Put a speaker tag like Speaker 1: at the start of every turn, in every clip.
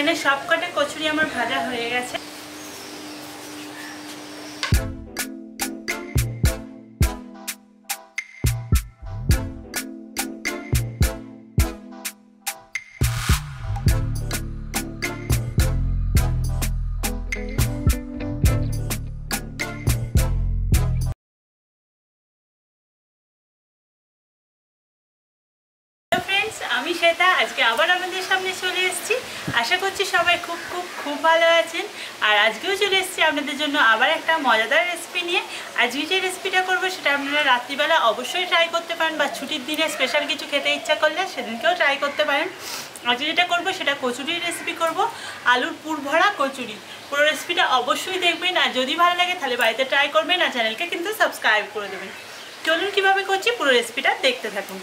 Speaker 1: এখানে সবকটা কচুরি আমার ভাজা হয়ে গেছে। আমি শ্বেতা, আজকে আবার আমাদের সামনে চলে এসেছি। আশা করছি সবাই খুব খুব খুব ভালো আছেন। আর আজকেও চলে এসেছি আপনাদের জন্য আবার একটা মজাদার রেসিপি নিয়ে। আজকে যে রেসিপিটা করবো সেটা আপনারা রাত্রিবেলা অবশ্যই ট্রাই করতে পারেন, বা ছুটির দিনে স্পেশাল কিছু খেতে ইচ্ছা করলে সেদিনকেও ট্রাই করতে পারেন। আজকে যেটা করবো সেটা কচুরির রেসিপি করব, আলুর পুর ভরা কচুরি। পুরো রেসিপিটা অবশ্যই দেখবেন, আর যদি ভালো লাগে তাহলে বাড়িতে ট্রাই করবেন, আর চ্যানেলকে কিন্তু সাবস্ক্রাইব করে দেবেন। চলুন কীভাবে করছি পুরো রেসিপিটা দেখতে থাকুন।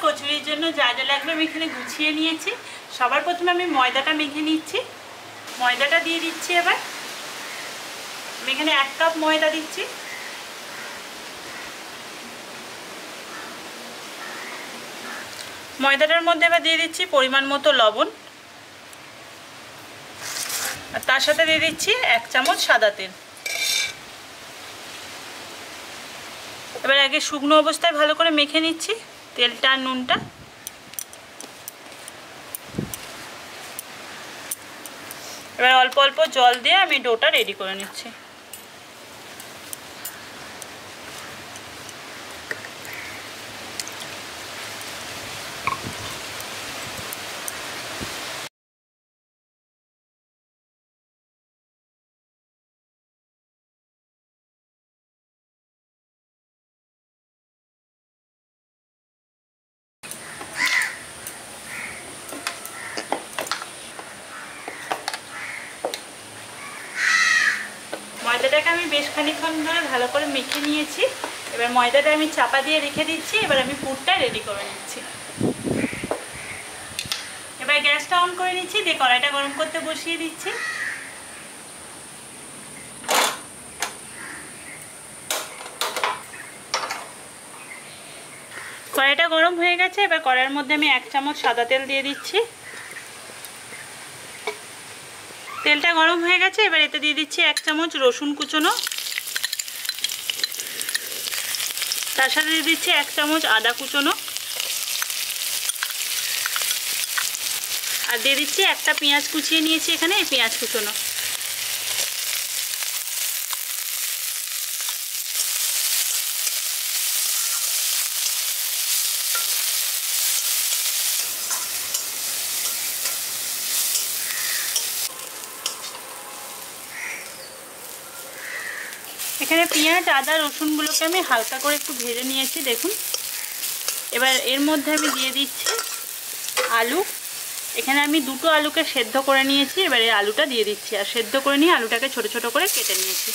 Speaker 1: কচুরির জন্য যা যা লাগবে আমি এখানে গুছিয়ে নিয়েছি। সবার প্রথমে আমি ময়দাটা মেখে নিচ্ছি। ময়দাটা দিয়ে দিচ্ছি। এবার আমি এখানে 1 কাপ ময়দা দিচ্ছি। ময়দাটার মধ্যে এবার দিয়ে দিচ্ছি পরিমাণ মতো লবণ, আর তার সাথে দিয়ে দিচ্ছি 1 চামচ সাদা তেল। এবার আগে শুকনো অবস্থায় ভালো করে মেখে নিচ্ছি তেলটা আর নুনটা। এবার অল্প অল্প জল দিয়ে আমি ডোটা রেডি করে নিচ্ছি। ময়দাটাকে আমি বেশ খানিকক্ষণ ধরে ভালো করে মেখে নিয়েছি। এবার ময়দাটা আমি চাপা দিয়ে রেখে দিচ্ছি। এবার আমি পুরটা রেডি করে নিচ্ছি। এবার গ্যাসটা অন করে নিচ্ছি, দিয়ে কড়াইটা গরম করতে বসিয়ে দিচ্ছি। কড়াইটা গরম হয়ে গেছে। এবার কড়াইয়ের মধ্যে আমি 1 চামচ সাদা তেল দিয়ে দিচ্ছি। তেলটা গরম হয়ে গেছে। এবার এতে দিয়ে দিচ্ছি 1 চামচ রসুন কুচনো, তার সাথে দিয়ে দিচ্ছি 1 চামচ আদা কুচনো, আর দিয়ে দিচ্ছি একটা পেঁয়াজ কুচিয়ে নিয়েছি এখানে, এই পেঁয়াজ কুচনো। এখানে পেঁয়াজ আদা রসুনগুলোকে আমি হালকা করে একটু ভেজে নিয়েছি, দেখুন। এবার এর মধ্যে আমি দিয়ে দিচ্ছি আলু। এখানে আমি 2টো আলুকে সেদ্ধ করে নিয়েছি। এবার এই আলুটা দিয়ে দিচ্ছি, আর সেদ্ধ করে নিয়ে আলুটাকে ছোট ছোট করে কেটে নিয়েছি।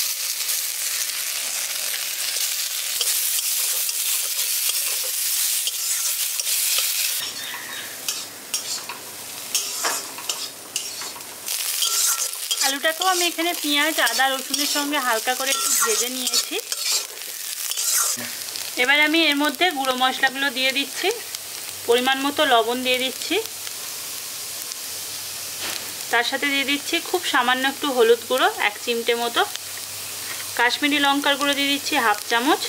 Speaker 1: আলুটাকেও আমি এখানে পেঁয়াজ আদা রসুনের সঙ্গে হালকা করে একটু ভেজে নিয়েছি। এবার আমি এর মধ্যে গুঁড়ো মশলাগুলো দিয়ে দিচ্ছি। পরিমাণ মতো লবণ দিয়ে দিচ্ছি, তার সাথে দিয়ে দিচ্ছি খুব সামান্য একটু হলুদ গুঁড়ো 1 চিমটে মতো, কাশ্মীরি লঙ্কার গুঁড়ো দিয়ে দিচ্ছি 1/2 চামচ,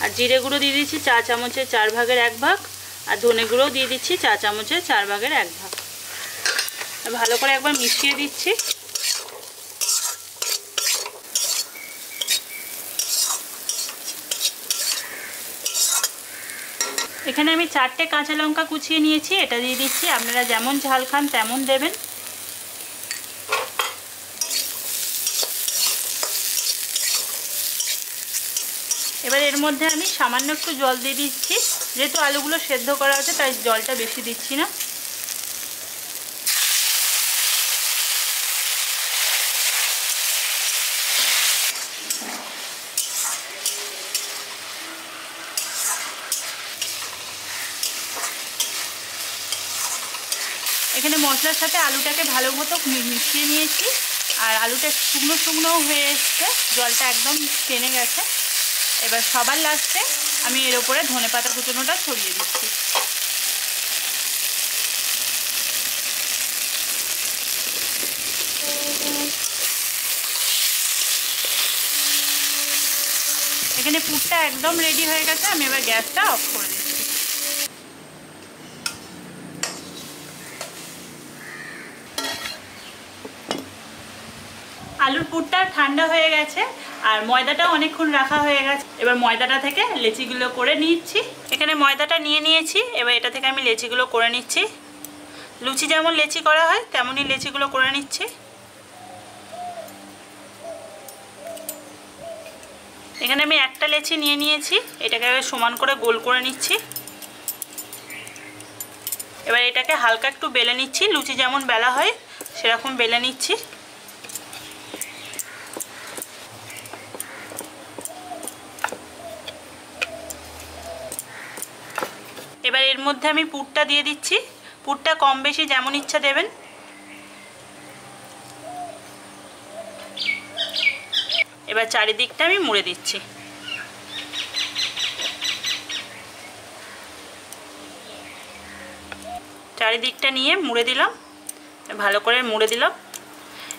Speaker 1: আর জিরে গুঁড়ো দিয়ে দিচ্ছি 4 চামচের 4 ভাগের 1 ভাগ, আর ধনে গুঁড়ো দিয়ে দিচ্ছি 4 চামচের 4 ভাগের 1 ভাগ। ভালো করে একবার মিশিয়ে দিচ্ছি। এখানে আমি 4টে কাঁচা লঙ্কা কুচিয়ে নিয়েছি, এটা দিয়ে দিচ্ছি। আপনারা যেমন ঝাল খান তেমন দেবেন। এবার এর মধ্যে আমি সামান্য একটু জল দিয়ে দিচ্ছি, যেহেতু আলুগুলো সেদ্ধ করা আছে তাই জলটা বেশি দিচ্ছি না। এখানে মশলার সাথে আলুটাকে ভালো মতো মিশিয়ে নিয়েছি, আর আলুটা শুকনো শুকনো হয়ে এসছে, জলটা একদম টেনে গেছে। এবার সবার লাস্টে আমি এর ওপরে ধনেপাতা কুচনোটা ছড়িয়ে দিচ্ছি। এখানে পুরটা একদম রেডি হয়ে গেছে, আমি এবার গ্যাসটা অফ করে দিচ্ছি। আলুর পুরটা ঠান্ডা হয়ে গেছে আর ময়দাটাও অনেকক্ষণ রাখা হয়ে গেছে। এবার ময়দাটা থেকে লেচিগুলো করে নিচ্ছি। এখানে ময়দাটা নিয়ে নিয়েছি, এবার এটা থেকে আমি লেচিগুলো করে নিচ্ছি। লুচি যেমন লেচি করা হয় তেমনই লেচিগুলো করে নিচ্ছি। এখানে আমি একটা লেচি নিয়ে নিয়েছি, এটাকে সমান করে গোল করে নিচ্ছি। এবার এটাকে হালকা একটু বেলে নিচ্ছি, লুচি যেমন বেলা হয় সেরকম বেলে নিচ্ছি। এবার এর মধ্যে আমি পুরটা দিয়ে দিচ্ছি, পুরটা কম বেশি যেমন ইচ্ছা দেবেন। এবার চারিদিকটা আমি মুড়ে দিচ্ছি। চারিদিকটা নিয়ে মুড়ে দিলাম, ভালো করে মুড়ে দিলাম।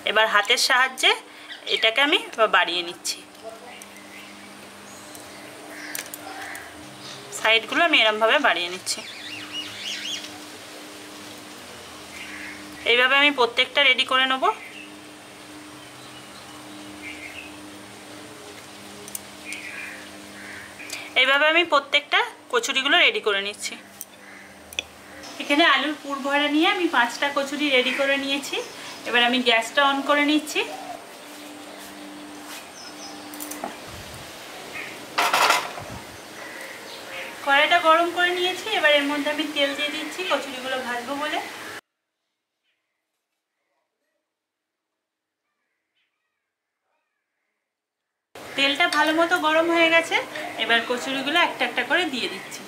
Speaker 1: এবার হাতের সাহায্যে এটাকে আমি বাড়িয়ে নিচ্ছি। সাইডগুলো আমি এরমভাবে বাড়িয়ে নিচ্ছি। এইভাবে আমি প্রত্যেকটা রেডি করে নেব। এইভাবে আমি প্রত্যেকটা কচুরিগুলো রেডি করে নিচ্ছি। এখানে আলুর পুর ভরা নিয়ে আমি 5টা কচুরি রেডি করে নিয়েছি। এবার আমি গ্যাসটা অন করে নিচ্ছি। কড়াইটা গরম করে নিয়েছি, এবার এর মধ্যে আমি তেল দিয়ে দিচ্ছি কচুরিগুলো ভাজবো বলে। তেলটা ভালো মতো গরম হয়ে গেছে, এবার কচুরিগুলো একটা একটা করে দিয়ে দিচ্ছি।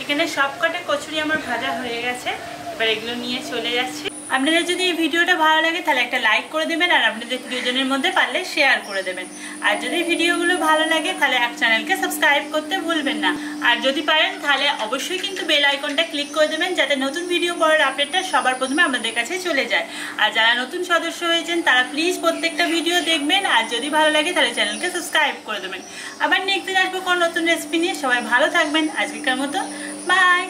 Speaker 1: এখানে সবকটা কচুরি আমার ভাজা হয়ে গেছে, এবার এগুলো নিয়ে চলে যাচ্ছি। আপনাদের যদি এই ভিডিওটা ভালো লাগে তাহলে একটা লাইক করে দেবেন, আর আপনাদের প্রিয়জনের মধ্যে পারলে শেয়ার করে দেবেন। আর যদি ভিডিওগুলো ভালো লাগে তাহলে চ্যানেলকে সাবস্ক্রাইব করতে ভুলবেন না। আর যদি পারেন তাহলে অবশ্যই কিন্তু বেল আইকনটা ক্লিক করে দেবেন, যাতে নতুন ভিডিও পড়ার আপডেটটা সবার প্রথমে আপনাদের কাছে চলে যায়। আর যারা নতুন সদস্য হয়েছেন তারা প্লিজ প্রত্যেকটা ভিডিও দেখবেন, আর যদি ভালো লাগে তাহলে চ্যানেলকে সাবস্ক্রাইব করে দেবেন। আবার নেক্সট দিন আসবো কোনো নতুন রেসিপি নিয়ে। সবাই ভালো থাকবেন, আজকের মতো বাই।